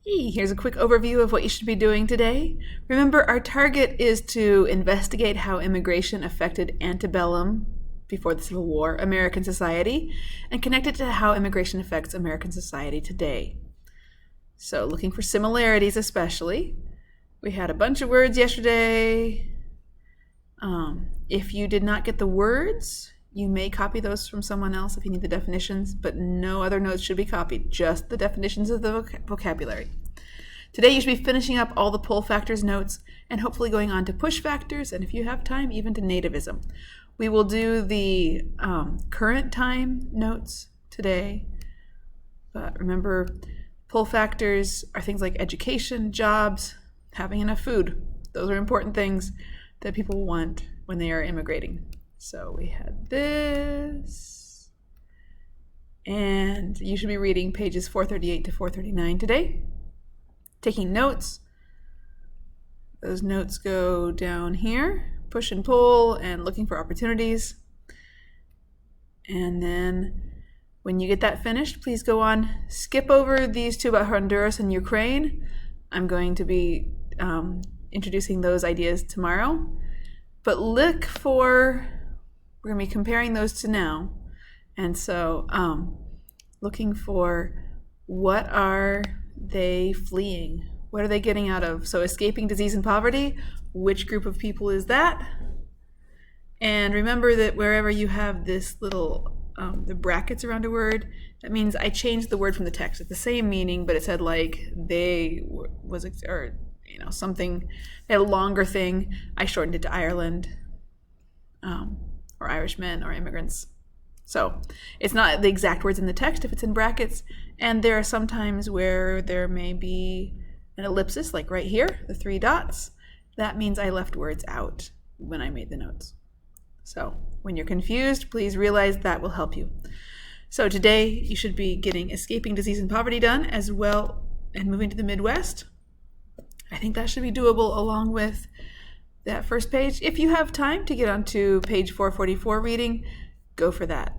Hey, here's a quick overview of what you should be doing today. Remember, our target is to investigate how immigration affected antebellum, before the Civil War, American society, and connect it to how immigration affects American society today. So looking for similarities especially. We had a bunch of words yesterday. If you did not get the words, you may copy those from someone else if you need the definitions, but no other notes should be copied, just the definitions of the vocabulary. Today you should be finishing up all the pull factors notes and hopefully going on to push factors, and if you have time, even to nativism. We will do the current time notes today, but remember, pull factors are things like education, jobs, having enough food. Those are important things that people want when they are immigrating. So we had this, and you should be reading pages 438 to 439 today. Taking notes. Those notes go down here, push and pull, and looking for opportunities. And then when you get that finished, please go on, skip over these two about Honduras and Ukraine. I'm going to be introducing those ideas tomorrow. But look for, we're going to be comparing those to now. And so looking for what are they fleeing? What are they getting out of? So escaping disease and poverty, which group of people is that? And remember that wherever you have this little, the brackets around a word, that means I changed the word from the text. It's the same meaning, but it said like they was, or something, they had a longer thing. I shortened it to Ireland, or Irishmen, or immigrants. So it's not the exact words in the text if it's in brackets, and there are some times where there may be an ellipsis, like right here, the 3 dots. That means I left words out when I made the notes. So when you're confused, please realize that will help you. So today you should be getting escaping disease and poverty done as well, and moving to the Midwest. I think that should be doable along with that first page. If you have time to get onto page 444 reading, go for that.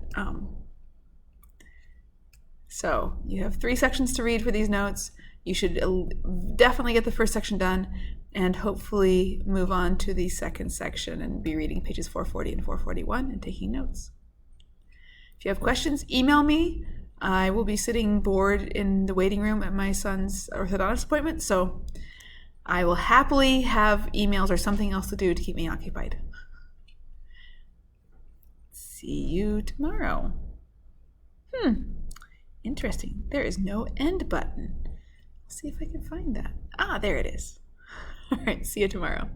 So you have 3 sections to read for these notes. You should definitely get the first section done and hopefully move on to the second section and be reading pages 440 and 441 and taking notes. If you have questions, email me. I will be sitting bored in the waiting room at my son's orthodontist appointment, so I will happily have emails or something else to do to keep me occupied. See you tomorrow. Interesting. There is no end button. Let's see if I can find that. Ah, there it is. All right, see you tomorrow.